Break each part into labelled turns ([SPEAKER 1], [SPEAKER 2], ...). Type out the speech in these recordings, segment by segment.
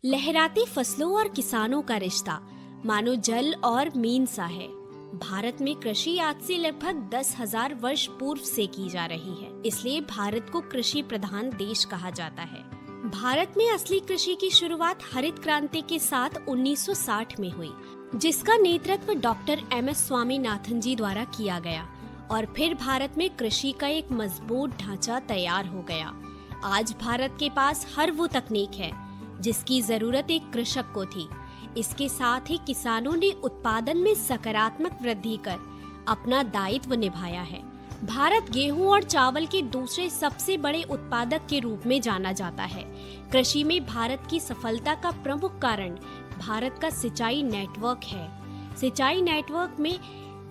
[SPEAKER 1] लहराती फसलों और किसानों का रिश्ता मानो जल और मीन सा है। भारत में कृषि आज से लगभग 10,000 वर्ष पूर्व से की जा रही है, इसलिए भारत को कृषि प्रधान देश कहा जाता है। भारत में असली कृषि की शुरुआत हरित क्रांति के साथ 1960 में हुई, जिसका नेतृत्व डॉक्टर MS स्वामीनाथन जी द्वारा किया गया और फिर भारत में कृषि का एक मजबूत ढांचा तैयार हो गया। आज भारत के पास हर वो तकनीक है जिसकी जरूरत एक कृषक को थी। इसके साथ ही किसानों ने उत्पादन में सकारात्मक वृद्धि कर अपना दायित्व निभाया है। भारत गेहूं और चावल के दूसरे सबसे बड़े उत्पादक के रूप में जाना जाता है। कृषि में भारत की सफलता का प्रमुख कारण भारत का सिंचाई नेटवर्क है। सिंचाई नेटवर्क में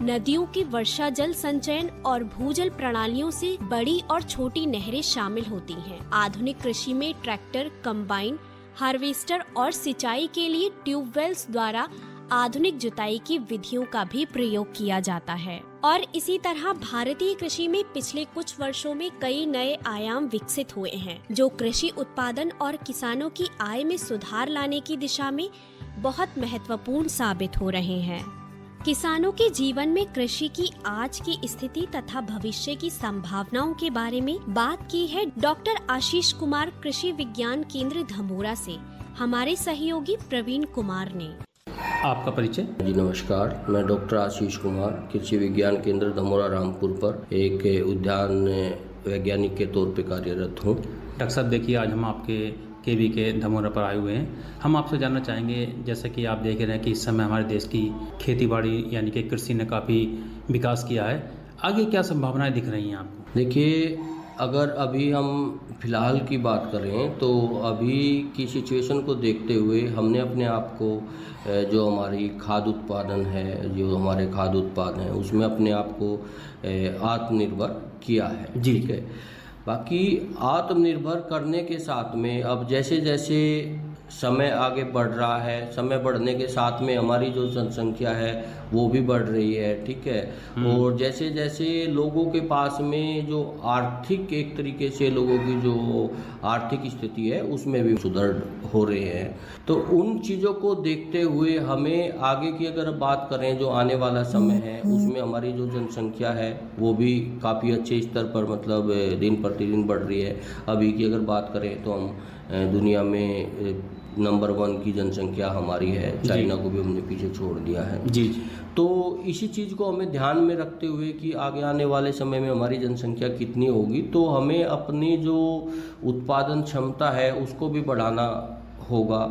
[SPEAKER 1] नदियों की वर्षा जल संचयन और भूजल प्रणालियों से बड़ी और छोटी नहरें शामिल होती हैं। आधुनिक कृषि में ट्रैक्टर, कंबाइन, हार्वेस्टर और सिंचाई के लिए ट्यूबवेल्स द्वारा आधुनिक जुताई की विधियों का भी प्रयोग किया जाता है। और इसी तरह भारतीय कृषि में पिछले कुछ वर्षों में कई नए आयाम विकसित हुए हैं, जो कृषि उत्पादन और किसानों की आय में सुधार लाने की दिशा में बहुत महत्वपूर्ण साबित हो रहे हैं। किसानों के जीवन में कृषि की आज की स्थिति तथा भविष्य की संभावनाओं के बारे में बात की है डॉक्टर आशीष कुमार कृषि विज्ञान केंद्र धमोरा से हमारे सहयोगी प्रवीण कुमार ने।
[SPEAKER 2] आपका परिचय?
[SPEAKER 3] जी नमस्कार, मैं डॉक्टर आशीष कुमार कृषि विज्ञान केंद्र धमोरा रामपुर पर एक उद्यान वैज्ञानिक के तौर पे कार्यरत हूँ।
[SPEAKER 2] डॉक्टर साहब देखिए, आज हम आपके KV के धमोरा पर आए हुए हैं। हम आपसे जानना चाहेंगे, जैसे कि आप देख रहे हैं कि इस समय हमारे देश की खेती बाड़ी यानी कि कृषि ने काफ़ी विकास किया है, आगे क्या संभावनाएं दिख रही हैं आपको?
[SPEAKER 3] देखिए, अगर अभी हम फिलहाल की बात करें तो अभी की सिचुएशन को देखते हुए हमने अपने आप को जो हमारी खाद्य उत्पादन है, जो हमारे खाद्य उत्पाद हैं, उसमें अपने आप को आत्मनिर्भर किया है। ठीक है। बाकी आत्मनिर्भर करने के साथ में अब जैसे जैसे समय आगे बढ़ रहा है, समय बढ़ने के साथ में हमारी जो जनसंख्या है वो भी बढ़ रही है। ठीक है। और जैसे जैसे लोगों के पास में जो आर्थिक, एक तरीके से लोगों की जो आर्थिक स्थिति है उसमें भी सुधार हो रहे हैं। तो उन चीज़ों को देखते हुए हमें आगे की अगर बात करें, जो आने वाला समय है उसमें हमारी जो जनसंख्या है वो भी काफ़ी अच्छे स्तर पर मतलब दिन प्रतिदिन बढ़ रही है। अभी की अगर बात करें तो हम दुनिया में नंबर 1 की जनसंख्या हमारी है, चाइना को भी हमने पीछे छोड़ दिया है।
[SPEAKER 2] जी।
[SPEAKER 3] तो इसी चीज़ को हमें ध्यान में रखते हुए कि आगे आने वाले समय में हमारी जनसंख्या कितनी होगी, तो हमें अपनी जो उत्पादन क्षमता है उसको भी बढ़ाना होगा।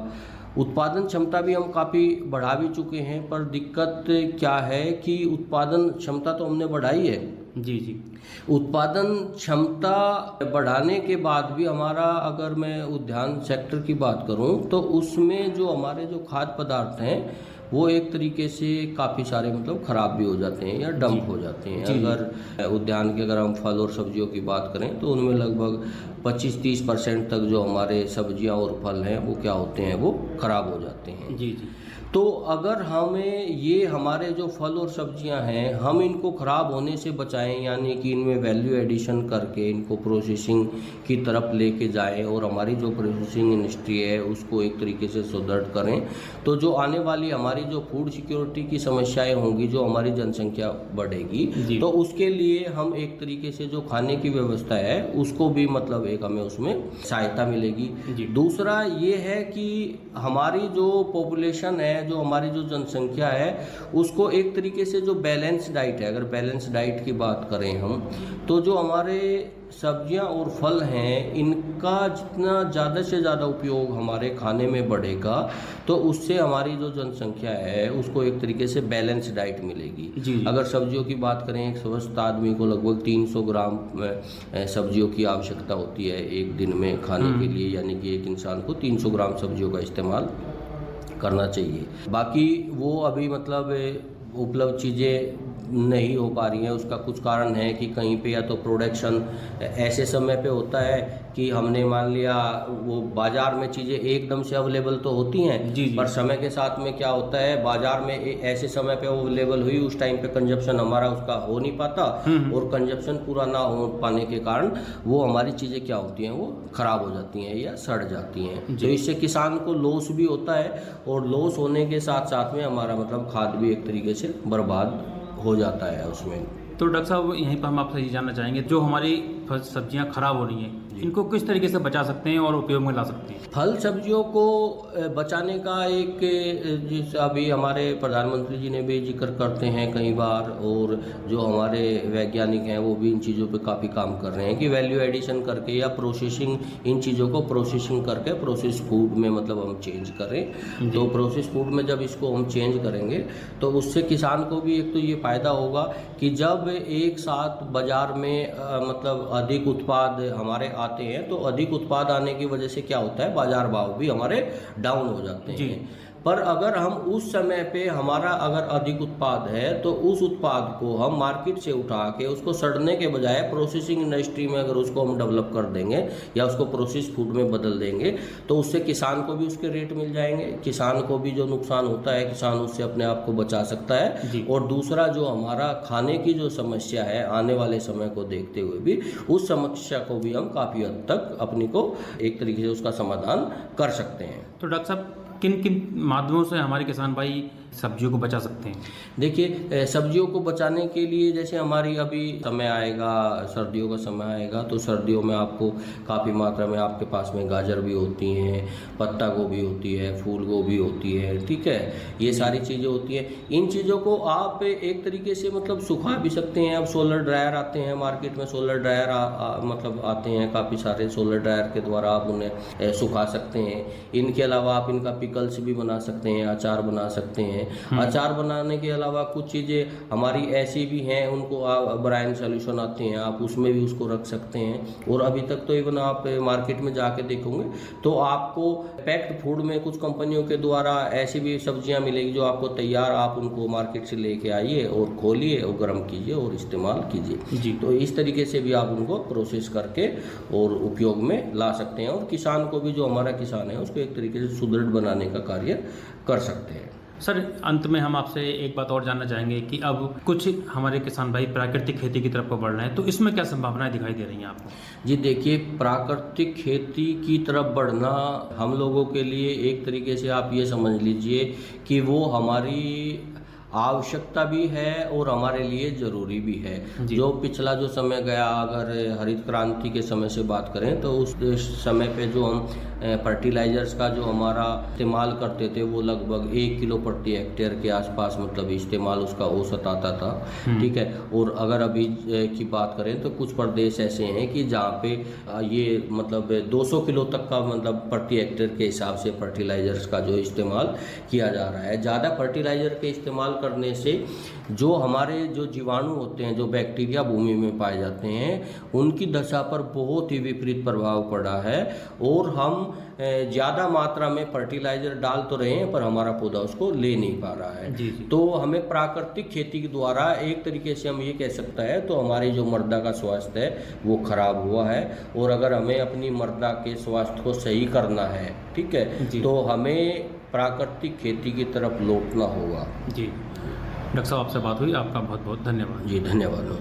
[SPEAKER 3] उत्पादन क्षमता भी हम काफ़ी बढ़ा भी चुके हैं, पर दिक्कत क्या है कि उत्पादन क्षमता तो हमने बढ़ाई है।
[SPEAKER 2] जी।
[SPEAKER 3] उत्पादन क्षमता बढ़ाने के बाद भी हमारा, अगर मैं उद्यान सेक्टर की बात करूं तो उसमें जो हमारे जो खाद्य पदार्थ हैं वो एक तरीके से काफ़ी सारे मतलब ख़राब भी हो जाते हैं या डंप हो जाते हैं। अगर उद्यान के अगर हम फल और सब्जियों की बात करें तो उनमें लगभग 25-30% तक जो हमारे सब्जियां और फल हैं वो क्या होते हैं, वो ख़राब हो जाते हैं।
[SPEAKER 2] जी।
[SPEAKER 3] तो अगर हमें ये हमारे जो फल और सब्जियां हैं हम इनको ख़राब होने से बचाएं, यानी कि इनमें वैल्यू एडिशन करके इनको प्रोसेसिंग की तरफ लेके जाएं और हमारी जो प्रोसेसिंग इंडस्ट्री है उसको एक तरीके से सुदृढ़ करें, तो जो आने वाली हमारी जो फूड सिक्योरिटी की समस्याएं होंगी, जो हमारी जनसंख्या बढ़ेगी, तो उसके लिए हम एक तरीके से जो खाने की व्यवस्था है उसको भी मतलब एक हमें उसमें सहायता मिलेगी। दूसरा ये है कि हमारी जो पॉपुलेशन है, जो हमारी जो जनसंख्या है उसको एक तरीके से जो बैलेंस डाइट है, अगर बैलेंस डाइट की बात करें हम, तो जो हमारे सब्जियां और फल हैं इनका जितना ज़्यादा से ज़्यादा उपयोग हमारे खाने में बढ़ेगा तो उससे हमारी जो जनसंख्या है उसको एक तरीके से बैलेंस डाइट मिलेगी। अगर सब्जियों की बात करें, एक स्वस्थ आदमी को लगभग 300 ग्राम सब्जियों की आवश्यकता होती है एक दिन में खाने के लिए, यानी कि एक इंसान को 300 ग्राम सब्जियों का इस्तेमाल करना चाहिए। बाकी वो अभी मतलब उपलब्ध चीज़ें नहीं हो पा रही हैं। उसका कुछ कारण है कि कहीं पे या तो प्रोडक्शन ऐसे समय पे होता है कि हमने मान लिया वो बाज़ार में चीज़ें एकदम से अवेलेबल तो होती हैं,
[SPEAKER 2] जी।
[SPEAKER 3] पर समय के साथ में क्या होता है, बाज़ार में ऐसे समय पे वो अवेलेबल हुई, उस टाइम पे कंजप्शन हमारा उसका हो नहीं पाता, और कंजप्शन पूरा ना हो पाने के कारण वो हमारी चीज़ें क्या होती हैं, वो ख़राब हो जाती हैं या सड़ जाती हैं। तो इससे किसान को लॉस भी होता है, और लॉस होने के साथ साथ में हमारा मतलब खाद भी एक तरीके से बर्बाद हो जाता है उसमें।
[SPEAKER 2] तो डॉक्टर साहब यहीं पर हम आपसे ये जानना चाहेंगे, जो हमारी सब्जियां खराब हो रही हैं इनको किस तरीके से बचा सकते हैं और उपयोग में ला सकते हैं?
[SPEAKER 3] फल सब्जियों को बचाने का एक, जिस अभी हमारे प्रधानमंत्री जी ने भी जिक्र करते हैं कई बार, और जो हमारे वैज्ञानिक हैं वो भी इन चीज़ों पे काफ़ी काम कर रहे हैं कि वैल्यू एडिशन करके या प्रोसेसिंग, इन चीज़ों को प्रोसेसिंग करके प्रोसेस फूड में मतलब हम चेंज करें। तो प्रोसेस फूड में जब इसको हम चेंज करेंगे तो उससे किसान को भी एक तो ये फ़ायदा होगा कि जब एक साथ बाज़ार में मतलब अधिक उत्पाद हमारे आते हैं, तो अधिक उत्पाद आने की वजह से क्या होता है, बाजार भाव भी हमारे डाउन हो जाते हैं। पर अगर हम उस समय पे हमारा अगर अधिक उत्पाद है तो उस उत्पाद को हम मार्केट से उठा के उसको सड़ने के बजाय प्रोसेसिंग इंडस्ट्री में अगर उसको हम डेवलप कर देंगे या उसको प्रोसेस फूड में बदल देंगे, तो उससे किसान को भी उसके रेट मिल जाएंगे, किसान को भी जो नुकसान होता है किसान उससे अपने आप को बचा सकता है। और दूसरा जो हमारा खाने की जो समस्या है आने वाले समय को देखते हुए भी, उस समस्या को भी हम काफ़ी हद तक अपनी को एक तरीके से उसका समाधान कर सकते हैं।
[SPEAKER 2] तो डॉक्टर साहब किन किन माध्यमों से हमारे किसान भाई सब्जियों को बचा सकते हैं?
[SPEAKER 3] देखिए, सब्जियों को बचाने के लिए जैसे हमारी अभी समय आएगा, सर्दियों का समय आएगा, तो सर्दियों में आपको काफ़ी मात्रा में आपके पास में गाजर भी होती हैं, पत्ता गोभी होती है, फूल गोभी होती है, ठीक है, ये सारी चीज़ें होती हैं। इन चीज़ों को आप एक तरीके से मतलब सुखा भी सकते हैं। अब सोलर ड्रायर आते हैं मार्केट में, सोलर ड्रायर मतलब आते हैं काफ़ी सारे, सोलर ड्रायर के द्वारा आप उन्हें सुखा सकते हैं। इनके अलावा आप इनका पिकल्स भी बना सकते हैं, अचार बना सकते हैं। अचार बनाने के अलावा कुछ चीज़ें हमारी ऐसी भी हैं, उनको आप ब्राइन सॉल्यूशन आते हैं, आप उसमें भी उसको रख सकते हैं। और अभी तक तो इवन आप मार्केट में जाके देखोगे तो आपको पैक्ड फूड में कुछ कंपनियों के द्वारा ऐसी भी सब्जियां मिलेगी जो आपको तैयार, आप उनको मार्केट से लेके आइए और खोलिए और गर्म कीजिए और इस्तेमाल कीजिए। तो इस तरीके से भी आप उनको प्रोसेस करके और उपयोग में ला सकते हैं, और किसान को भी, जो हमारा किसान है, उसको एक तरीके से सुदृढ़ बनाने का कार्य कर सकते हैं।
[SPEAKER 2] सर, अंत में हम आपसे एक बात और जानना चाहेंगे कि अब कुछ हमारे किसान भाई प्राकृतिक खेती की तरफ बढ़ रहे हैं, तो इसमें क्या संभावनाएं दिखाई दे रही हैं आपको?
[SPEAKER 3] जी देखिए, प्राकृतिक खेती की तरफ बढ़ना हम लोगों के लिए एक तरीके से आप ये समझ लीजिए कि वो हमारी आवश्यकता भी है और हमारे लिए ज़रूरी भी है। जो पिछला जो समय गया, अगर हरित क्रांति के समय से बात करें तो उस समय पे जो हम फर्टिलाइजर्स का जो हमारा इस्तेमाल करते थे वो लगभग 1 किलो प्रति हेक्टेयर के आसपास मतलब इस्तेमाल उसका औसत आता था, ठीक है। और अगर अभी की बात करें तो कुछ प्रदेश ऐसे हैं कि जहाँ पे ये मतलब 200 किलो तक का मतलब प्रति हेक्टेयर के हिसाब से फर्टिलाइजर्स का जो इस्तेमाल किया जा रहा है। ज़्यादा फर्टिलाइजर के इस्तेमाल करने से जो हमारे जो जीवाणु होते हैं, जो बैक्टीरिया भूमि में पाए जाते हैं, उनकी दशा पर बहुत ही विपरीत प्रभाव पड़ा है। और हम ज़्यादा मात्रा में फर्टिलाइजर डाल तो रहे हैं पर हमारा पौधा उसको ले नहीं पा रहा है। तो हमें प्राकृतिक खेती के द्वारा एक तरीके से हम ये कह सकते हैं तो हमारी जो मृदा का स्वास्थ्य है वो खराब हुआ है। और अगर हमें अपनी मृदा के स्वास्थ्य को सही करना है, ठीक है, तो हमें प्राकृतिक खेती की तरफ लौटना होगा।
[SPEAKER 2] जी डॉक्टर साहब, आपसे बात हुई, आपका बहुत बहुत धन्यवाद।
[SPEAKER 3] जी धन्यवाद।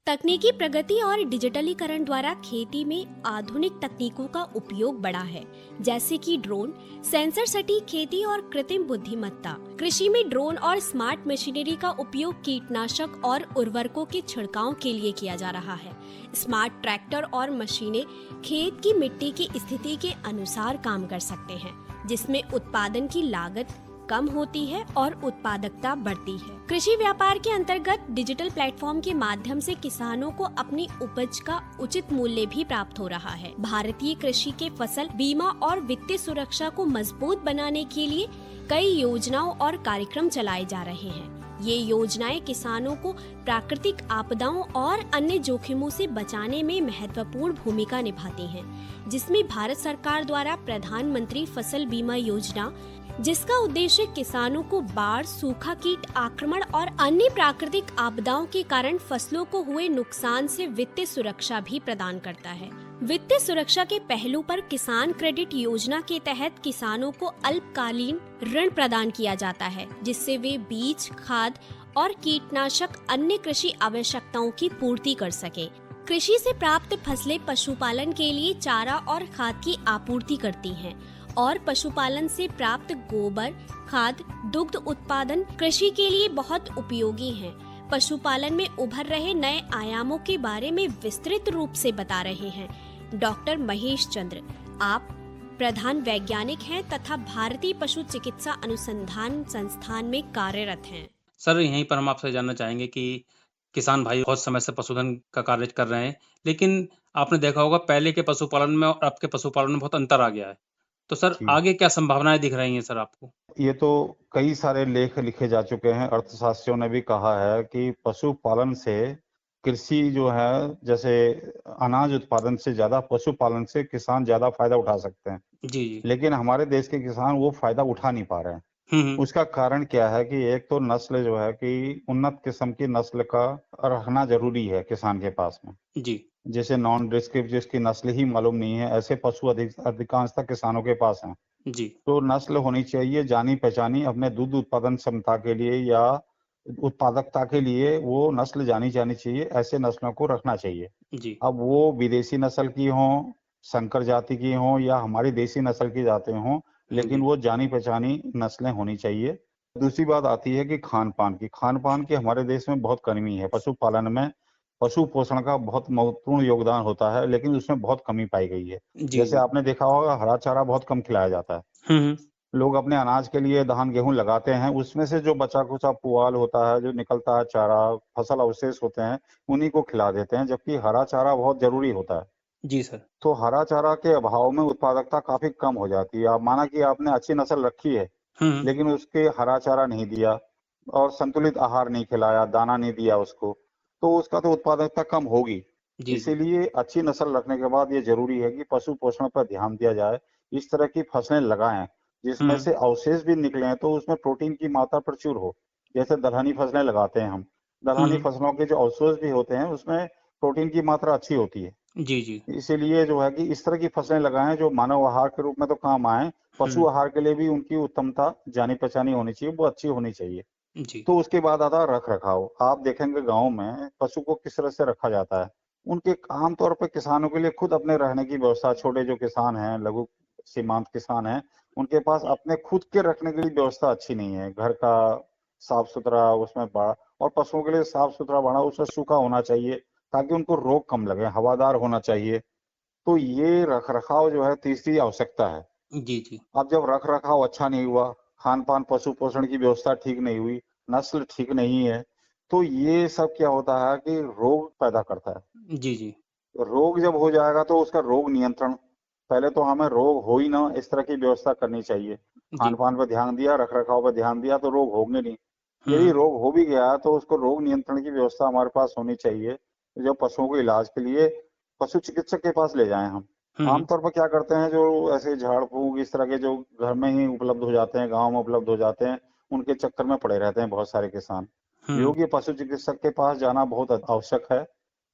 [SPEAKER 1] तकनीकी प्रगति और डिजिटलीकरण द्वारा खेती में आधुनिक तकनीकों का उपयोग बढ़ा है, जैसे कि ड्रोन, सेंसर सटीक खेती और कृत्रिम बुद्धिमत्ता। कृषि में ड्रोन और स्मार्ट मशीनरी का उपयोग कीटनाशक और उर्वरकों के छिड़काव के लिए किया जा रहा है। स्मार्ट ट्रैक्टर और मशीनें खेत की मिट्टी की स्थिति के अनुसार काम कर सकते हैं, जिसमें उत्पादन की लागत कम होती है और उत्पादकता बढ़ती है। कृषि व्यापार के अंतर्गत डिजिटल प्लेटफॉर्म के माध्यम से किसानों को अपनी उपज का उचित मूल्य भी प्राप्त हो रहा है। भारतीय कृषि के फसल बीमा और वित्तीय सुरक्षा को मजबूत बनाने के लिए कई योजनाओं और कार्यक्रम चलाए जा रहे हैं, ये योजनाएं किसानों को प्राकृतिक आपदाओं और अन्य जोखिमों से बचाने में महत्वपूर्ण भूमिका निभाती हैं, जिसमें भारत सरकार द्वारा प्रधानमंत्री फसल बीमा योजना, जिसका उद्देश्य किसानों को बाढ़, सूखा, कीट आक्रमण और अन्य प्राकृतिक आपदाओं के कारण फसलों को हुए नुकसान से वित्तीय सुरक्षा भी प्रदान करता है। वित्तीय सुरक्षा के पहलू पर किसान क्रेडिट योजना के तहत किसानों को अल्पकालीन ऋण प्रदान किया जाता है, जिससे वे बीज, खाद और कीटनाशक अन्य कृषि आवश्यकताओं की पूर्ति कर सके। कृषि से प्राप्त फसलें पशुपालन के लिए चारा और खाद की आपूर्ति करती हैं और पशुपालन से प्राप्त गोबर, खाद, दुग्ध उत्पादन कृषि के लिए बहुत उपयोगी हैं। पशुपालन में उभर रहे नए आयामों के बारे में विस्तृत रूप से बता रहे हैं डॉक्टर महेश चंद्र। आप प्रधान वैज्ञानिक हैं तथा भारतीय पशु चिकित्सा अनुसंधान संस्थान में कार्यरत हैं।
[SPEAKER 2] सर, यहीं पर हम आपसे जानना चाहेंगे कि किसान भाई बहुत समय से पशुधन का कार्य कर रहे हैं, लेकिन आपने देखा होगा पहले के पशुपालन में और अब के पशुपालन में बहुत अंतर आ गया है। तो सर,
[SPEAKER 4] जी।
[SPEAKER 2] आगे क्या संभावनाएं दिख रही हैं सर आपको?
[SPEAKER 4] ये तो कई सारे लेख लिखे जा चुके हैं। अर्थशास्त्रियों ने भी कहा है कि पशुपालन से कृषि जो है, जैसे अनाज उत्पादन से ज्यादा पशुपालन से किसान ज्यादा फायदा उठा सकते हैं,
[SPEAKER 2] जी जी।
[SPEAKER 4] लेकिन हमारे देश के किसान वो फायदा उठा नहीं पा रहे हैं।
[SPEAKER 2] हम्म।
[SPEAKER 4] उसका कारण क्या है कि एक तो नस्ल जो है कि उन्नत किस्म की नस्ल का रखना जरूरी है किसान के पास में।
[SPEAKER 2] जी
[SPEAKER 4] जैसे नॉन डिस्क्रिप्ट जिसकी नस्ल ही मालूम नहीं है, ऐसे पशु अधिकांशतः किसानों के पास हैं।
[SPEAKER 2] जी।
[SPEAKER 4] तो नस्ल होनी चाहिए जानी पहचानी, अपने दूध उत्पादन क्षमता के लिए या उत्पादकता के लिए वो नस्ल जानी जानी चाहिए। ऐसे नस्लों को रखना चाहिए।
[SPEAKER 2] जी।
[SPEAKER 4] अब वो विदेशी नस्ल की हो, संकर जाति की हो या हमारी देसी नस्ल की जाते हो, लेकिन
[SPEAKER 2] जी।
[SPEAKER 4] वो जानी पहचानी नस्लें होनी चाहिए। दूसरी बात आती है कि खान पान की। खान पान की हमारे देश में बहुत कमी है। पशुपालन में पशु पोषण का बहुत महत्वपूर्ण योगदान होता है, लेकिन उसमें बहुत कमी पाई गई है।
[SPEAKER 2] जी
[SPEAKER 4] जैसे
[SPEAKER 2] जी।
[SPEAKER 4] आपने देखा होगा हरा चारा बहुत कम खिलाया जाता है।
[SPEAKER 2] हम्म।
[SPEAKER 4] लोग अपने अनाज के लिए धान गेहूं लगाते हैं, उसमें से जो बचा खुचा पुआल होता है, जो निकलता है चारा, फसल अवशेष होते हैं, उन्हीं को खिला देते हैं, जबकि हरा चारा बहुत जरूरी होता है।
[SPEAKER 2] जी सर।
[SPEAKER 4] तो हरा चारा के अभाव में उत्पादकता काफी कम हो जाती है। आप माना कि आपने अच्छी नस्ल रखी है,
[SPEAKER 2] हम्म।
[SPEAKER 4] लेकिन उसके हरा चारा नहीं दिया और संतुलित आहार नहीं खिलाया, दाना नहीं दिया उसको, तो उसका तो उत्पादकता कम होगी।
[SPEAKER 2] जी जी।
[SPEAKER 4] इसीलिए अच्छी नस्ल रखने के बाद ये जरूरी है कि पशु पोषण पर ध्यान दिया जाए। इस तरह की फसलें लगाएं जिसमें से अवशेष भी निकले तो उसमें प्रोटीन की मात्रा प्रचुर हो। जैसे दलहनी फसलें लगाते हैं हम, दलहनी फसलों के जो अवशेष भी होते हैं उसमें प्रोटीन की मात्रा अच्छी होती है।
[SPEAKER 2] जी जी।
[SPEAKER 4] इसीलिए जो है कि इस तरह की फसलें लगाएं जो मानव आहार के रूप में तो काम आए, पशु आहार के लिए भी उनकी उत्तमता जानी पहचानी होनी चाहिए, वो अच्छी होनी चाहिए।
[SPEAKER 2] जी।
[SPEAKER 4] तो उसके बाद आता है रख रखाव। आप देखेंगे गांव में पशु को किस तरह से रखा जाता है। उनके आमतौर पर किसानों के लिए खुद अपने रहने की व्यवस्था, छोटे जो किसान हैं, लघु सीमांत किसान हैं, उनके पास अपने खुद के रखने के लिए व्यवस्था अच्छी नहीं है। घर का साफ सुथरा उसमें बड़ा, और पशुओं के लिए साफ सुथरा बड़ा उसमें सूखा होना चाहिए ताकि उनको रोग कम लगे, हवादार होना चाहिए। तो ये रख रखाव जो है तीसरी आवश्यकता है।
[SPEAKER 2] जी जी।
[SPEAKER 4] अब जब रख रखाव अच्छा नहीं हुआ, खान पान पशु पोषण की व्यवस्था ठीक नहीं हुई, नस्ल ठीक नहीं है, तो ये सब क्या होता है कि रोग पैदा करता है।
[SPEAKER 2] जी जी।
[SPEAKER 4] रोग जब हो जाएगा तो उसका रोग नियंत्रण, पहले तो हमें रोग हो ही ना इस तरह की व्यवस्था करनी चाहिए। खान
[SPEAKER 2] जी।
[SPEAKER 4] पान पर ध्यान दिया, रख रखाव पर ध्यान दिया तो रोग होंगे नहीं। यदि
[SPEAKER 2] हम्म।
[SPEAKER 4] रोग हो भी गया तो उसको रोग नियंत्रण की व्यवस्था हमारे पास होनी चाहिए। जो पशुओं के इलाज के लिए पशु चिकित्सक के पास ले जाएं हम। आमतौर पर क्या करते हैं, जो ऐसे झाड़ फूक इस तरह के जो घर में ही उपलब्ध हो जाते हैं, गांव में उपलब्ध हो जाते हैं, उनके चक्कर में पड़े रहते हैं बहुत सारे किसान। योग्य पशु चिकित्सक के पास जाना बहुत आवश्यक है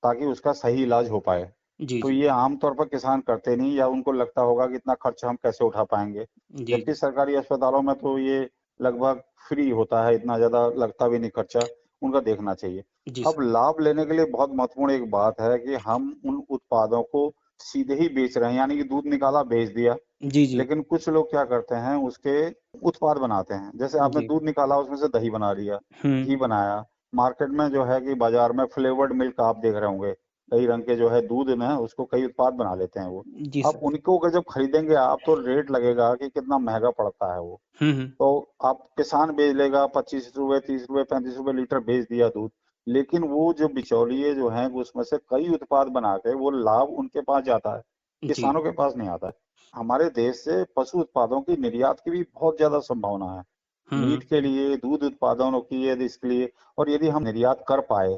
[SPEAKER 4] ताकि उसका सही इलाज हो पाए।
[SPEAKER 2] जी
[SPEAKER 4] तो
[SPEAKER 2] जी।
[SPEAKER 4] ये आमतौर पर किसान करते नहीं, या उनको लगता होगा कि इतना खर्च हम कैसे उठा पाएंगे।
[SPEAKER 2] जी
[SPEAKER 4] जबकि
[SPEAKER 2] जी।
[SPEAKER 4] सरकारी अस्पतालों में तो ये लगभग फ्री होता है, इतना ज्यादा लगता भी नहीं खर्चा, उनका देखना चाहिए।
[SPEAKER 2] जी
[SPEAKER 4] अब
[SPEAKER 2] सर।
[SPEAKER 4] लाभ लेने के लिए बहुत महत्वपूर्ण एक बात है कि हम उन उत्पादों को सीधे ही बेच रहे हैं, यानी कि दूध निकाला बेच दिया।
[SPEAKER 2] जी जी।
[SPEAKER 4] लेकिन कुछ लोग क्या करते हैं, उसके उत्पाद बनाते हैं। जैसे आपने
[SPEAKER 2] जी।
[SPEAKER 4] दूध निकाला उसमें से दही बना लिया,
[SPEAKER 2] हम्म।
[SPEAKER 4] घी बनाया। मार्केट में जो है कि बाजार में फ्लेवर्ड मिल्क आप देख रहे होंगे, कई रंग के जो है दूध में उसको कई उत्पाद बना लेते हैं वो।
[SPEAKER 2] जी
[SPEAKER 4] अब
[SPEAKER 2] सर।
[SPEAKER 4] उनको अगर जब खरीदेंगे आप तो रेट लगेगा कि कितना महंगा पड़ता है वो।
[SPEAKER 2] हम्म।
[SPEAKER 4] तो आप किसान बेच लेगा 25 रुपए, 30 रुपए, 35 रुपए लीटर बेच दिया दूध, लेकिन वो जो बिचौलिए जो हैं उसमें से कई उत्पाद बना के वो लाभ उनके पास जाता है,
[SPEAKER 2] जी।
[SPEAKER 4] किसानों के पास नहीं आता है। हमारे देश से पशु उत्पादों की निर्यात की भी बहुत ज्यादा संभावना है। मीट के लिए, दूध उत्पादनों की यदि इसके लिए, और यदि हम निर्यात कर पाए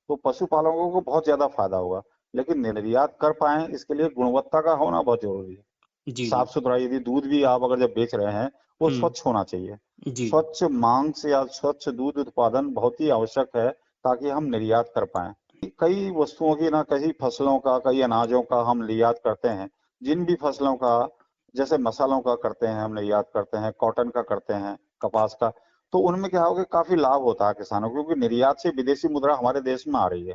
[SPEAKER 4] तो पशुपालकों को बहुत ज्यादा फायदा होगा। लेकिन निर्यात कर पाए इसके लिए गुणवत्ता का होना बहुत जरूरी है।
[SPEAKER 2] जी, जी।
[SPEAKER 4] साफ सुथरा, यदि दूध भी आप अगर जब बेच रहे हैं वो
[SPEAKER 2] हुँ।
[SPEAKER 4] स्वच्छ होना चाहिए।
[SPEAKER 2] जी।
[SPEAKER 4] स्वच्छ मांस या स्वच्छ दूध उत्पादन बहुत ही आवश्यक है ताकि हम निर्यात कर पाए। कई वस्तुओं की ना, कई फसलों का, कई अनाजों का हम निर्यात करते हैं। जिन भी फसलों का, जैसे मसालों का करते हैं, हम निर्यात करते हैं, कॉटन का करते हैं, कपास का, तो उनमें क्या होगा, काफी लाभ होता है किसानों को, क्योंकि निर्यात से विदेशी मुद्रा हमारे देश में आ रही है।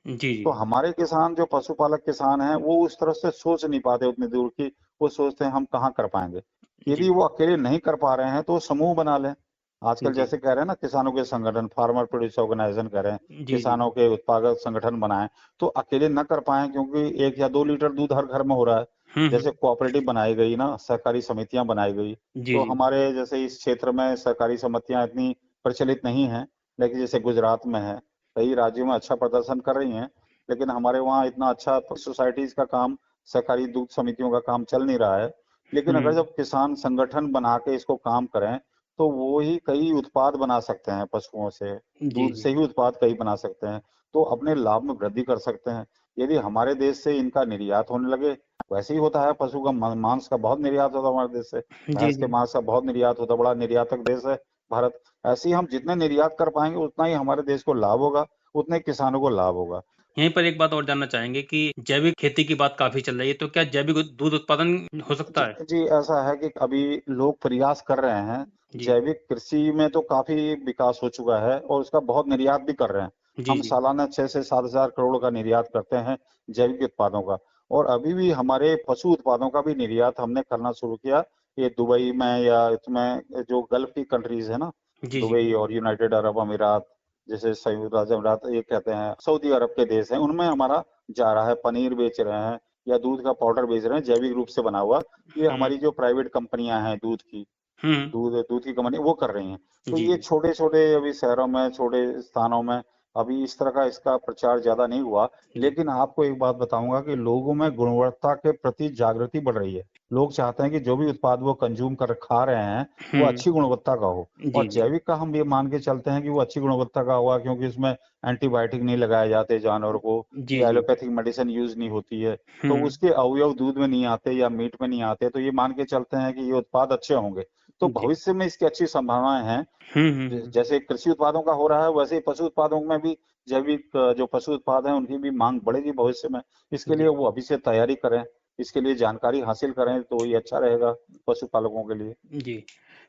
[SPEAKER 2] जी,
[SPEAKER 4] तो
[SPEAKER 2] जी।
[SPEAKER 4] हमारे किसान, जो पशुपालक किसान हैं, वो उस तरह से सोच नहीं पाते उतनी दूर की। वो सोचते हैं हम कहाँ कर पाएंगे। यदि
[SPEAKER 2] जी,
[SPEAKER 4] वो अकेले नहीं कर पा रहे हैं तो समूह बना लें। आजकल
[SPEAKER 2] जी।
[SPEAKER 4] जैसे कह रहे हैं ना, किसानों के संगठन, फार्मर प्रोड्यूसर ऑर्गेनाइजेशन कह रहे हैं,
[SPEAKER 2] जी, जी।
[SPEAKER 4] किसानों के उत्पादक संगठन बनाएं। तो अकेले न कर पाए, क्योंकि 1 या 2 लीटर दूध हर घर में हो रहा है।
[SPEAKER 2] हुँ, हुँ।
[SPEAKER 4] जैसे कोऑपरेटिव बनाई गई ना, सहकारी समितियां बनाई गई,
[SPEAKER 2] जी,
[SPEAKER 4] तो
[SPEAKER 2] जी।
[SPEAKER 4] हमारे जैसे इस क्षेत्र में सहकारी समितियां इतनी प्रचलित नहीं है, लेकिन जैसे गुजरात में है, कई राज्यों में अच्छा प्रदर्शन कर रही हैं। लेकिन हमारे वहाँ इतना अच्छा सोसाइटीज का काम, सहकारी दूध समितियों का काम चल नहीं रहा है। लेकिन अगर
[SPEAKER 2] हुँ।
[SPEAKER 4] जब किसान संगठन बना के इसको काम करें तो वो ही कई उत्पाद बना सकते हैं पशुओं से,
[SPEAKER 2] जी,
[SPEAKER 4] दूध
[SPEAKER 2] जी।
[SPEAKER 4] से ही उत्पाद कई बना सकते हैं, तो अपने लाभ में वृद्धि कर सकते हैं। यदि हमारे देश से इनका निर्यात होने लगे, वैसे ही होता है, पशु का मांस का बहुत निर्यात होता है हमारे देश से,
[SPEAKER 2] जी,
[SPEAKER 4] भैंस के
[SPEAKER 2] जी।
[SPEAKER 4] मांस का बहुत निर्यात होता है, बड़ा निर्यातक देश है भारत। ऐसे ही हम जितने निर्यात कर पाएंगे उतना ही हमारे देश को लाभ होगा, उतने ही किसानों को लाभ होगा।
[SPEAKER 2] यहीं पर एक बात और जानना चाहेंगे कि जैविक खेती की बात काफ़ी चल रही है, तो क्या जैविक दूध उत्पादन हो सकता है?
[SPEAKER 4] जी, ऐसा है कि अभी लोग प्रयास कर रहे हैं।
[SPEAKER 2] जी।
[SPEAKER 4] जैविक कृषि में तो काफ़ी विकास हो चुका है और उसका बहुत निर्यात भी कर रहे हैं।
[SPEAKER 2] जी,
[SPEAKER 4] हम
[SPEAKER 2] जी।
[SPEAKER 4] सालाना 6 से 7 हज़ार करोड़ का निर्यात करते हैं जैविक उत्पादों का, और अभी भी हमारे पशु उत्पादों का भी निर्यात हमने करना शुरू किया। ये दुबई में या इसमें जो गल्फ की कंट्रीज़ है ना,
[SPEAKER 2] जी, जी।
[SPEAKER 4] दुबई और यूनाइटेड अरब अमीरात, जैसे संयुक्त राज्य अमीरात ये कहते हैं, सऊदी अरब के देश हैं, उनमें हमारा जा रहा है। पनीर बेच रहे हैं या दूध का पाउडर बेच रहे हैं जैविक रूप से बना हुआ। ये
[SPEAKER 2] हुँ।
[SPEAKER 4] हमारी जो प्राइवेट कंपनियां हैं दूध की,
[SPEAKER 2] हुँ।
[SPEAKER 4] दूध दूध की कंपनी वो कर रही हैं। तो
[SPEAKER 2] जी,
[SPEAKER 4] ये
[SPEAKER 2] जी।
[SPEAKER 4] छोटे-छोटे अभी शहरों में, छोटे स्थानों में अभी इस तरह का इसका प्रचार ज़्यादा नहीं हुआ।
[SPEAKER 2] जी।
[SPEAKER 4] लेकिन आपको एक बात बताऊँगा कि लोगों में गुणवत्ता के प्रति जागृति बढ़ रही है। लोग चाहते हैं कि जो भी उत्पाद वो कंज़्यूम कर खा रहे हैं, वो
[SPEAKER 2] हुँ।
[SPEAKER 4] अच्छी गुणवत्ता का हो।
[SPEAKER 2] जी,
[SPEAKER 4] और
[SPEAKER 2] जी।
[SPEAKER 4] जैविक का हम ये मान के चलते हैं कि वो अच्छी गुणवत्ता का होगा, क्योंकि इसमें एंटीबायोटिक नहीं लगाए जाते जानवर को,
[SPEAKER 2] जी,
[SPEAKER 4] या
[SPEAKER 2] जी।
[SPEAKER 4] एलोपैथिक मेडिसिन यूज़ नहीं होती है। तो
[SPEAKER 2] हुँ।
[SPEAKER 4] उसके अवयव दूध में नहीं आते या मीट में नहीं आते, तो ये मान के चलते हैं कि ये उत्पाद अच्छे होंगे। तो
[SPEAKER 2] जी।
[SPEAKER 4] भविष्य में इसकी अच्छी संभावनाएँ हैं।
[SPEAKER 2] हुँ, हुँ, हुँ।
[SPEAKER 4] जैसे कृषि उत्पादों का हो रहा है, वैसे ही पशु उत्पादों में भी जैविक जो पशु उत्पाद हैं उनकी भी माँग बढ़ेगी भविष्य में। इसके लिए
[SPEAKER 2] जी।
[SPEAKER 4] वो अभी से तैयारी करें, इसके लिए जानकारी हासिल करें तो ये अच्छा रहेगा पशुपालकों के लिए।
[SPEAKER 2] जी।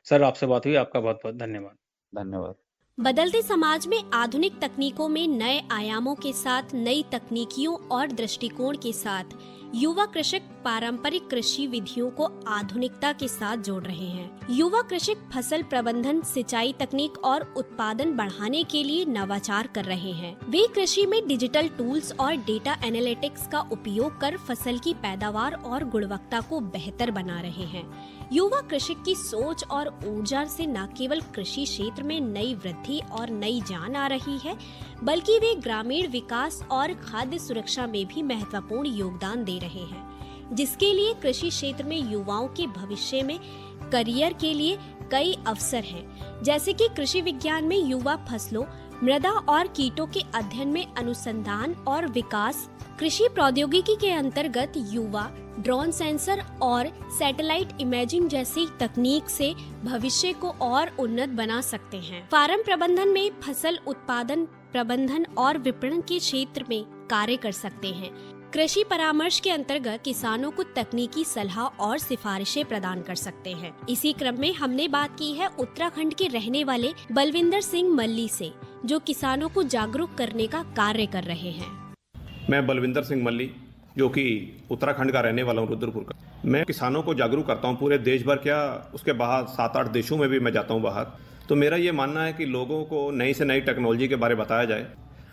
[SPEAKER 2] सर, आपसे बात हुई, आपका बहुत-बहुत धन्यवाद।
[SPEAKER 4] धन्यवाद।
[SPEAKER 1] बदलते समाज में आधुनिक तकनीकों में नए आयामों के साथ, नई तकनीकियों और दृष्टिकोण के साथ युवा कृषक पारंपरिक कृषि विधियों को आधुनिकता के साथ जोड़ रहे हैं। युवा कृषक फसल प्रबंधन, सिंचाई तकनीक और उत्पादन बढ़ाने के लिए नवाचार कर रहे हैं। वे कृषि में डिजिटल टूल्स और डेटा एनालिटिक्स का उपयोग कर फसल की पैदावार और गुणवत्ता को बेहतर बना रहे हैं। युवा कृषक की सोच और ऊर्जा से न केवल कृषि क्षेत्र में नई वृद्धि और नई जान आ रही है, बल्कि वे ग्रामीण विकास और खाद्य सुरक्षा में भी महत्वपूर्ण योगदान दे रहे हैं, जिसके लिए कृषि क्षेत्र में युवाओं के भविष्य में करियर के लिए कई अवसर हैं, जैसे कि कृषि विज्ञान में युवा फसलों, मृदा और कीटों के अध्ययन में अनुसंधान और विकास, कृषि प्रौद्योगिकी के अंतर्गत युवा ड्रोन सेंसर और सैटेलाइट इमेजिंग जैसी तकनीक से भविष्य को और उन्नत बना सकते हैं। फार्म प्रबंधन में फसल उत्पादन प्रबंधन और विपणन के क्षेत्र में कार्य कर सकते हैं। कृषि परामर्श के अंतर्गत किसानों को तकनीकी सलाह और सिफारिशें प्रदान कर सकते हैं। इसी क्रम में हमने बात की है उत्तराखंड के रहने वाले बलविंदर सिंह मल्ली से, जो किसानों को जागरूक करने का कार्य कर रहे हैं।
[SPEAKER 5] मैं बलविंदर सिंह मल्ली, जो कि उत्तराखंड का रहने वाला हूँ, रुद्रपुर का। मैं किसानों को जागरूक करता हूँ पूरे देश भर, क्या उसके बाहर 7-8 देशों में भी मैं जाता हूँ बाहर। तो मेरा ये मानना है कि लोगों को नई से नई टेक्नोलॉजी के बारे में बताया जाए,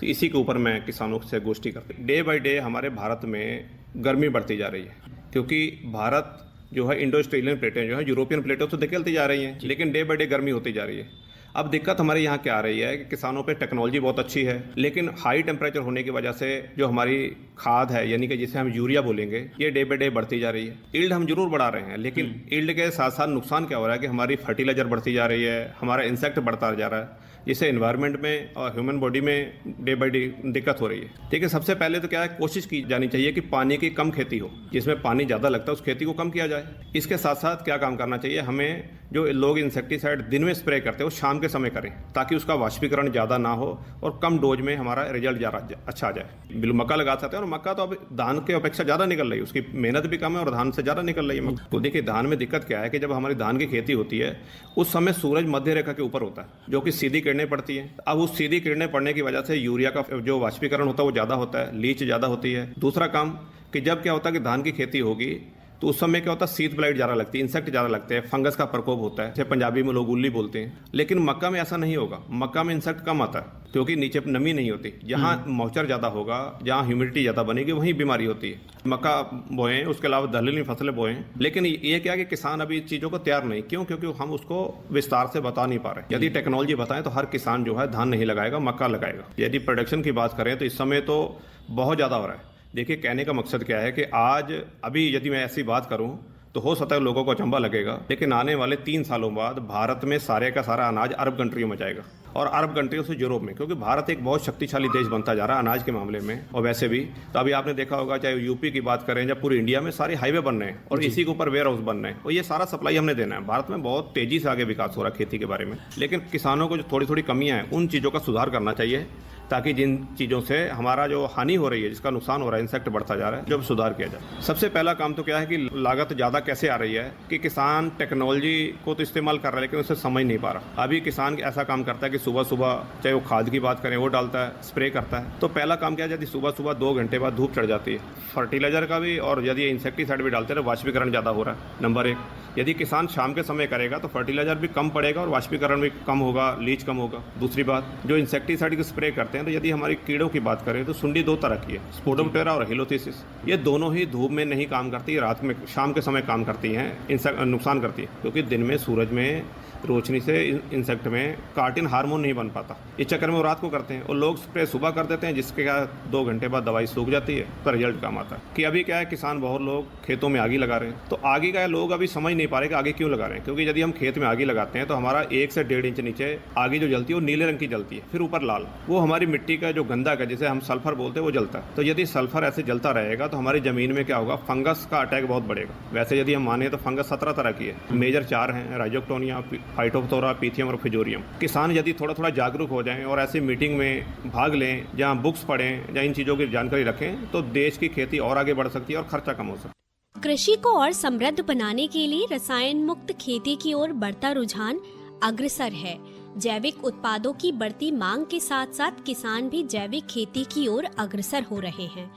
[SPEAKER 5] तो इसी के ऊपर मैं किसानों से गोष्ठी करती हूँ। डे बाय डे हमारे भारत में गर्मी बढ़ती जा रही है, क्योंकि भारत जो है इंडो ऑस्ट्रेलियन प्लेटें जो है यूरोपियन प्लेटों से धकेलती जा रही हैं, लेकिन डे बाय डे गर्मी होती जा रही है। अब दिक्कत हमारे यहाँ क्या आ रही है कि किसानों पे टेक्नोलॉजी बहुत अच्छी है, लेकिन हाई टेम्परेचर होने की वजह से जो हमारी खाद है यानी कि जिसे हम यूरिया बोलेंगे, ये डे बाई डे बढ़ती जा रही है। ईल्ड हम जरूर बढ़ा रहे हैं, लेकिन ईल्ड के साथ साथ नुकसान क्या हो रहा है कि हमारी फर्टिलाइजर बढ़ती जा रही है, हमारा इंसेक्ट बढ़ता जा रहा है, जिससे एनवायरनमेंट में और ह्यूमन बॉडी में डे बाई डे दिक्कत हो रही है। ठीक है, सबसे पहले तो क्या है, कोशिश की जानी चाहिए कि पानी की कम खेती हो, जिसमें पानी ज़्यादा लगता है उस खेती को कम किया जाए। इसके साथ साथ क्या काम करना चाहिए, हमें जो लोग इंसेक्टिसाइड दिन में स्प्रे करते हैं वो शाम के समय करें, ताकि उसका वाष्पीकरण ज़्यादा ना हो और कम डोज में हमारा रिजल्ट ज़्यादा अच्छा आ जाए। बिल्कुल मक्का लगा सकते हैं, और मक्का तो अब धान के अपेक्षा ज़्यादा निकल रही है, उसकी मेहनत भी कम है और धान से ज़्यादा निकल रही है मक्का। तो देखिए, धान में दिक्कत क्या है कि जब हमारी धान की खेती होती है उस समय सूरज मध्य रेखा के ऊपर होता है, जो कि सीधी किरणें पड़ती हैं। अब उस सीधी किरणें पड़ने की वजह से यूरिया का जो वाष्पीकरण होता है वो ज़्यादा होता है, लीच ज़्यादा होती है। दूसरा काम कि जब क्या होता है कि धान की खेती होगी तो उस समय क्या होता है, शीत ब्लाइट ज़्यादा लगती है, इंसेक्ट ज़्यादा लगते हैं, फंगस का प्रकोप होता है, जैसे पंजाबी में लोग उल्ली बोलते हैं। लेकिन मक्का में ऐसा नहीं होगा, मक्का में इंसेक्ट कम आता है क्योंकि नीचे नमी नहीं होती। जहाँ मॉइस्चर ज़्यादा होगा, जहाँ ह्यूमिडिटी ज़्यादा बनेगी, वहीं बीमारी होती है। मक्का बोएं, उसके अलावा दलहनी फसलें बोएं, लेकिन ये क्या है कि किसान अभी इन चीज़ों को तैयार नहीं। क्यों? क्योंकि हम उसको विस्तार से बता नहीं पा रहे। यदि टेक्नोलॉजी बताएं तो हर किसान जो है धान नहीं लगाएगा, मक्का लगाएगा। यदि प्रोडक्शन की बात करें तो इस समय तो बहुत ज़्यादा हो रहा है। देखिए, कहने का मकसद क्या है कि आज अभी यदि मैं ऐसी बात करूं तो हो सकता है लोगों को अचंभा लगेगा, लेकिन आने वाले 3 सालों बाद भारत में सारे का सारा अनाज अरब कंट्रियों में जाएगा, और अरब कंट्रियों से यूरोप में, क्योंकि भारत एक बहुत शक्तिशाली देश बनता जा रहा है अनाज के मामले में। और वैसे भी तो अभी आपने देखा होगा, चाहे यूपी की बात करें या पूरी इंडिया में सारे हाईवे बन रहे हैं और इसी के ऊपर वेयर हाउस बन रहे हैं, और ये सारा सप्लाई हमने देना है। भारत में बहुत तेजी से आगे विकास हो रहा है खेती के बारे में, लेकिन किसानों को जो थोड़ी थोड़ी कमियां हैं उन चीज़ों का सुधार करना चाहिए, ताकि जिन चीज़ों से हमारा जो हानि हो रही है, जिसका नुकसान हो रहा है, इंसेक्ट बढ़ता जा रहा है, जब सुधार किया जाए। सबसे पहला काम तो क्या है कि लागत ज़्यादा कैसे आ रही है कि किसान टेक्नोलॉजी को तो इस्तेमाल कर रहा है, लेकिन उसे समझ नहीं पा रहा। अभी किसान ऐसा काम करता है कि सुबह सुबह, चाहे वो खाद की बात करें, वो डालता है, स्प्रे करता है। तो पहला काम क्या है, यदि सुबह सुबह 2 घंटे बाद धूप चढ़ जाती है, फर्टिलाइजर का भी और यदि इंसेक्टिसाइड भी डालते हैं तो वाष्पीकरण ज़्यादा हो रहा है, नंबर 1। यदि किसान शाम के समय करेगा तो फर्टिलाइजर भी कम पड़ेगा और वाष्पीकरण भी कम होगा, लीच कम होगा। दूसरी बात, जो इंसेक्टिसाइड की स्प्रे करते हैं, तो यदि हमारी कीड़ों की बात करें तो सुंडी 2 तरह की है, स्पोडोप्टेरा और हेलोथीसिस। ये दोनों ही धूप में नहीं काम करती, रात में, शाम के समय काम करती हैं, नुकसान करती है, क्योंकि दिन में सूरज में रोशनी से इंसेक्ट में कार्टिन हार्मोन नहीं बन पाता। इस चक्कर में वो रात को करते हैं और लोग स्प्रे सुबह कर देते हैं, जिसके क्या 2 घंटे बाद दवाई सूख जाती है, तो रिजल्ट कम आता है। कि अभी क्या है, किसान बहुत लोग खेतों में आगी लगा रहे हैं, तो आगे का लोग अभी समझ नहीं पा रहे कि आगे क्यों लगा रहे हैं। क्योंकि यदि हम खेत में आगी लगाते हैं तो हमारा 1 से 1.5 इंच नीचे आगी जो जलती है वो नीले रंग की जलती है, फिर ऊपर लाल, वो हमारी मिट्टी का जो गंधक है, जिसे हम सल्फर बोलते हैं, वो जलता है। तो यदि सल्फर ऐसे जलता रहेगा तो हमारी जमीन में क्या होगा, फंगस का अटैक बहुत बढ़ेगा। वैसे यदि हम माने तो फंगस 17 तरह की है, मेजर 4 हैं, राइजोक्टोनिया, फाइटोप्थोरा, पीथियम और फिजोरियम। किसान यदि थोड़ा थोड़ा जागरूक हो जाएं और ऐसी मीटिंग में भाग लें, जहां बुक्स पढ़ें, जहां इन चीज़ों की जानकारी रखें, तो देश की खेती और आगे बढ़ सकती है और खर्चा कम हो सकता है।
[SPEAKER 1] कृषि को और समृद्ध बनाने के लिए रसायन मुक्त खेती की ओर बढ़ता रुझान अग्रसर है। जैविक उत्पादों की बढ़ती मांग के साथ साथ किसान भी जैविक खेती की ओर अग्रसर हो रहे हैं।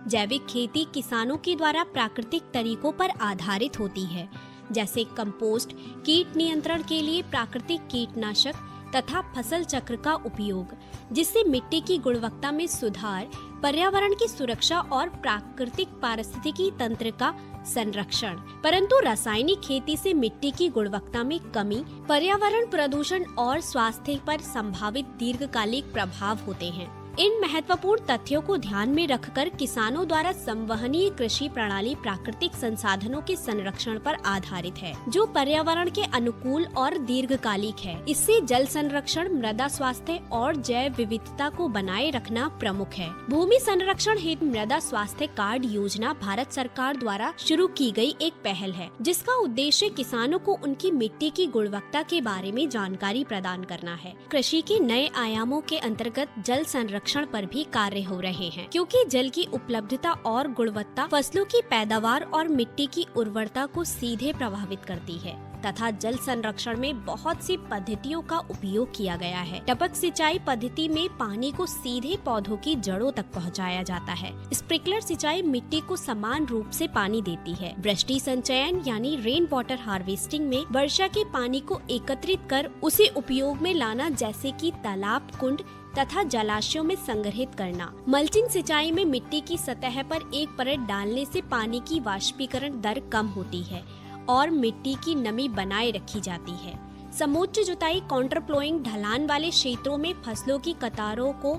[SPEAKER 1] जैविक खेती किसानों के द्वारा प्राकृतिक तरीकों पर आधारित होती है, जैसे कंपोस्ट, कीट नियंत्रण के लिए प्राकृतिक कीटनाशक तथा फसल चक्र का उपयोग, जिससे मिट्टी की गुणवत्ता में सुधार, पर्यावरण की सुरक्षा और प्राकृतिक पारिस्थितिकी तंत्र का संरक्षण। परंतु रासायनिक खेती से मिट्टी की गुणवत्ता में कमी, पर्यावरण प्रदूषण और स्वास्थ्य पर संभावित दीर्घकालिक प्रभाव होते हैं। इन महत्वपूर्ण तथ्यों को ध्यान में रखकर किसानों द्वारा संवहनीय कृषि प्रणाली प्राकृतिक संसाधनों के संरक्षण पर आधारित है, जो पर्यावरण के अनुकूल और दीर्घकालिक है। इससे जल संरक्षण, मृदा स्वास्थ्य और जैव विविधता को बनाए रखना प्रमुख है। भूमि संरक्षण हेतु मृदा स्वास्थ्य कार्ड योजना भारत सरकार द्वारा शुरू की गई एक पहल है, जिसका उद्देश्य किसानों को उनकी मिट्टी की गुणवत्ता के बारे में जानकारी प्रदान करना है। कृषि के नए आयामों के अंतर्गत जल संरक्षण पर भी कार्य हो रहे हैं, क्योंकि जल की उपलब्धता और गुणवत्ता फसलों की पैदावार और मिट्टी की उर्वरता को सीधे प्रभावित करती है तथा जल संरक्षण में बहुत सी पद्धतियों का उपयोग किया गया है। टपक सिंचाई पद्धति में पानी को सीधे पौधों की जड़ों तक पहुंचाया जाता है। स्प्रिंकलर सिंचाई मिट्टी को समान रूप से पानी देती है। वृष्टि संचयन यानी रेन वाटर हार्वेस्टिंग में वर्षा के पानी को एकत्रित कर उसे उपयोग में लाना, जैसे कि तालाब, कुंड तथा जलाशयों में संग्रहित करना। मल्चिंग सिंचाई में मिट्टी की सतह पर एक परत डालने से पानी की वाष्पीकरण दर कम होती है और मिट्टी की नमी बनाए रखी जाती है। समोच्च जुताई काउंटर प्लोइंग ढलान वाले क्षेत्रों में फसलों की कतारों को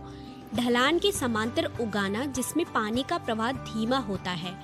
[SPEAKER 1] ढलान के समांतर उगाना, जिसमें पानी का प्रवाह धीमा होता है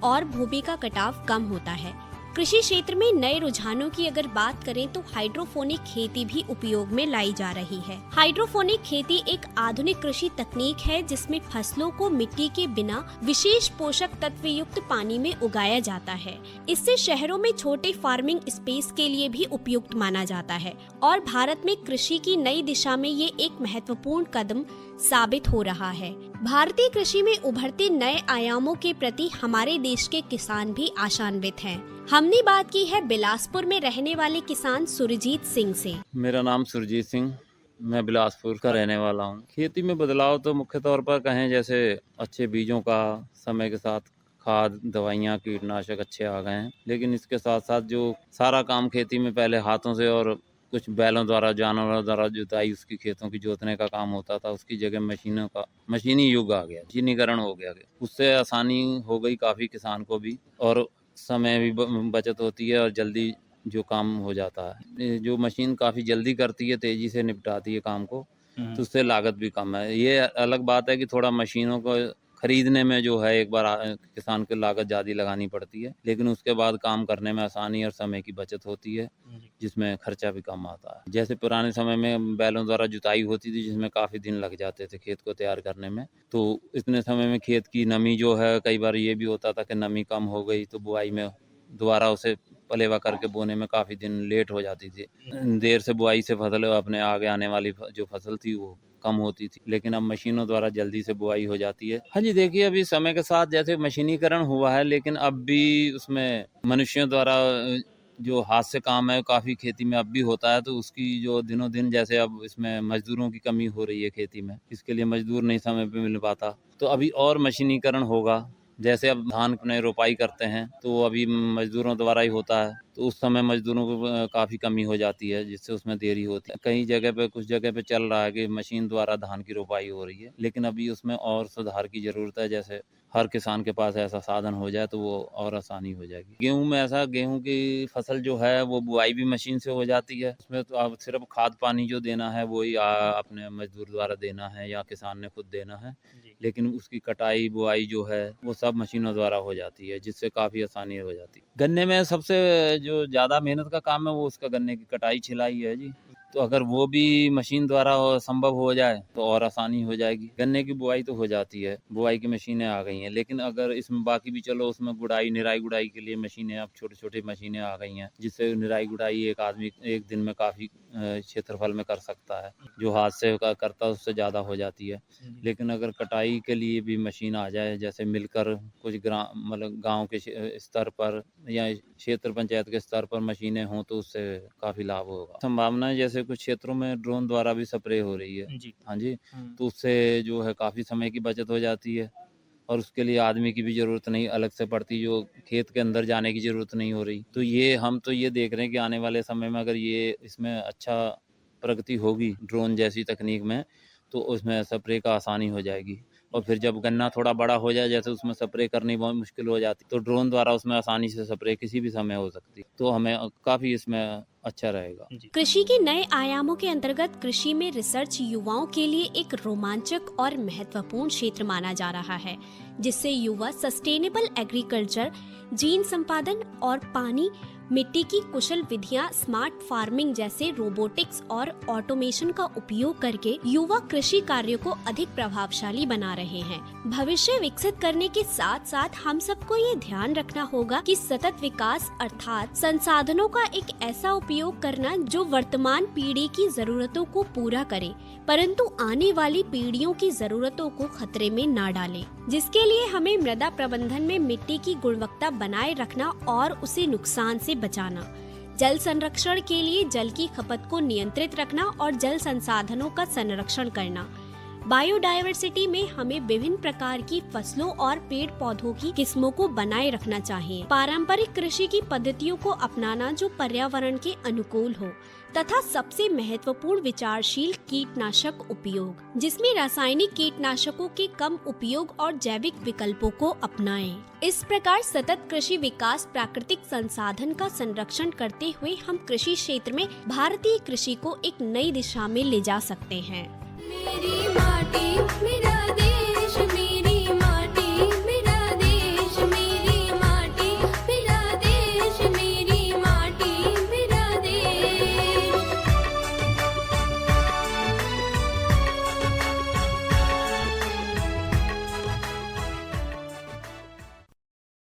[SPEAKER 1] और भूमि का कटाव कम होता है। कृषि क्षेत्र में नए रुझानों की अगर बात करें तो हाइड्रोपोनिक खेती भी उपयोग में लाई जा रही है। हाइड्रोपोनिक खेती एक आधुनिक कृषि तकनीक है जिसमें फसलों को मिट्टी के बिना विशेष पोषक तत्व युक्त पानी में उगाया जाता है। इससे शहरों में छोटे फार्मिंग स्पेस के लिए भी उपयुक्त माना जाता है और भारत में कृषि की नई दिशा में ये एक महत्वपूर्ण कदम साबित हो रहा है। भारतीय कृषि में उभरते नए आयामों के प्रति हमारे देश के किसान भी आशान्वित हैं। हमने बात की है बिलासपुर में रहने वाले किसान सुरजीत सिंह से।
[SPEAKER 6] मेरा नाम सुरजीत सिंह, मैं बिलासपुर का रहने वाला हूँ। खेती में बदलाव तो मुख्य तौर पर कहें जैसे अच्छे बीजों का, समय के साथ खाद, दवाइयाँ, कीटनाशक अच्छे आ गए हैं, लेकिन इसके साथ साथ जो सारा काम खेती में पहले हाथों से और कुछ बैलों द्वारा, जानवरों द्वारा जुताई, उसकी खेतों की जोतने का काम होता था, उसकी जगह मशीनी युग आ गया, मशीनीकरण हो गया। उससे आसानी हो गई काफ़ी किसान को भी, और समय भी बचत होती है और जल्दी जो काम हो जाता है। जो मशीन काफ़ी जल्दी करती है, तेज़ी से निपटाती है काम को, तो उससे लागत भी कम है। ये अलग बात है कि थोड़ा मशीनों को खरीदने में जो है एक बार किसान को लागत ज़्यादा लगानी पड़ती है, लेकिन उसके बाद काम करने में आसानी और समय की बचत होती है, जिसमें खर्चा भी कम आता है। जैसे पुराने समय में बैलों द्वारा जुताई होती थी, जिसमें काफ़ी दिन लग जाते थे खेत को तैयार करने में, तो इतने समय में खेत की नमी जो है, कई बार ये भी होता था कि नमी कम हो गई तो बुआई में दोबारा उसे पलेवा करके बोने में काफ़ी दिन लेट हो जाती थी। देर से बुआई से फसल अपने आगे आने वाली जो फसल थी वो कम होती थी, लेकिन अब मशीनों द्वारा जल्दी से बुआई हो जाती है। हाँ जी, देखिए अभी समय के साथ जैसे मशीनीकरण हुआ है, लेकिन अब भी उसमें मनुष्यों द्वारा जो हाथ से काम है काफ़ी खेती में अब भी होता है, तो उसकी जो दिनों दिन जैसे अब इसमें मजदूरों की कमी हो रही है खेती में, इसके लिए मजदूर नहीं समय पे मिल पाता, तो अभी और मशीनीकरण होगा। जैसे अब धान में रोपाई करते हैं तो अभी मजदूरों द्वारा ही होता है, तो उस समय मजदूरों को काफ़ी कमी हो जाती है, जिससे उसमें देरी होती है। कई जगह पे, कुछ जगह पे चल रहा है कि मशीन द्वारा धान की रोपाई हो रही है, लेकिन अभी उसमें और सुधार की ज़रूरत है। जैसे हर किसान के पास ऐसा साधन हो जाए तो वो और आसानी हो जाएगी। गेहूं में ऐसा, गेहूं की फसल जो है वो बुआई भी मशीन से हो जाती है, उसमें तो अब सिर्फ खाद पानी जो देना है वही अपने मजदूर द्वारा देना है या किसान ने खुद देना है, लेकिन उसकी कटाई, बुआई जो है वो सब मशीनों द्वारा हो जाती है, जिससे काफ़ी आसानी हो जाती है। गन्ने में सबसे जो ज़्यादा मेहनत का काम है वो उसका गन्ने की कटाई, छिलाई है जी, तो अगर वो भी मशीन द्वारा संभव हो जाए तो और आसानी हो जाएगी। गन्ने की बुआई तो हो जाती है, बुआई की मशीनें आ गई हैं, लेकिन अगर इसमें बाकी भी, चलो उसमें गुड़ाई, निराई गुड़ाई के लिए मशीनें, अब छोटी छोटी मशीनें आ गई हैं, जिससे निराई गुड़ाई एक आदमी एक दिन में काफ़ी क्षेत्रफल में कर सकता है, जो हाथ से करता है उससे ज़्यादा हो जाती है। लेकिन अगर कटाई के लिए भी मशीन आ जाए, जैसे मिलकर कुछ मतलब गाँव के स्तर पर या क्षेत्र पंचायत के स्तर पर मशीनें हों तो उससे काफ़ी लाभ होगा। संभावना है जैसे कुछ क्षेत्रों में ड्रोन द्वारा भी स्प्रे हो रही है जी। हाँ जी, तो उससे जो है काफ़ी समय की बचत हो जाती है और उसके लिए आदमी की भी ज़रूरत नहीं अलग से पड़ती, जो खेत के अंदर जाने की ज़रूरत नहीं हो रही। तो ये हम तो ये देख रहे हैं कि आने वाले समय में अगर ये इसमें अच्छा प्रगति होगी ड्रोन जैसी तकनीक में, तो उसमें स्प्रे का आसानी हो जाएगी। और फिर जब गन्ना थोड़ा बड़ा हो जाए, जैसे उसमें स्प्रे करनी बहुत मुश्किल हो जाती, तो ड्रोन द्वारा उसमें आसानी से स्प्रे किसी भी समय हो सकती, तो हमें काफ़ी इसमें अच्छा रहेगा।
[SPEAKER 1] कृषि के नए आयामों के अंतर्गत कृषि में रिसर्च युवाओं के लिए एक रोमांचक और महत्वपूर्ण क्षेत्र माना जा रहा है, जिससे युवा सस्टेनेबल एग्रीकल्चर, जीन संपादन और पानी, मिट्टी की कुशल विधियां, स्मार्ट फार्मिंग जैसे रोबोटिक्स और ऑटोमेशन का उपयोग करके युवा कृषि कार्यों को अधिक प्रभावशाली बना रहे हैं। भविष्य विकसित करने के साथ साथ हम सबको ये ध्यान रखना होगा कि सतत विकास अर्थात संसाधनों का एक ऐसा उपयोग करना जो वर्तमान पीढ़ी की जरूरतों को पूरा करे, परंतु आने वाली पीढ़ियों की जरूरतों को खतरे में न डाले, जिसके लिए हमें मृदा प्रबंधन में मिट्टी की गुणवत्ता बनाए रखना और उसे नुकसान से बचाना, जल संरक्षण के लिए जल की खपत को नियंत्रित रखना और जल संसाधनों का संरक्षण करना, बायोडायवर्सिटी में हमें विभिन्न प्रकार की फसलों और पेड़ पौधों की किस्मों को बनाए रखना चाहिए। पारंपरिक कृषि की पद्धतियों को अपनाना जो पर्यावरण के अनुकूल हो, तथा सबसे महत्वपूर्ण विचारशील कीटनाशक उपयोग, जिसमें रासायनिक कीटनाशकों के कम उपयोग और जैविक विकल्पों को अपनाएं। इस प्रकार सतत कृषि विकास प्राकृतिक संसाधन का संरक्षण करते हुए हम कृषि क्षेत्र में भारतीय कृषि को एक नई दिशा में ले जा सकते हैं।
[SPEAKER 7] मेरी माटी मेरा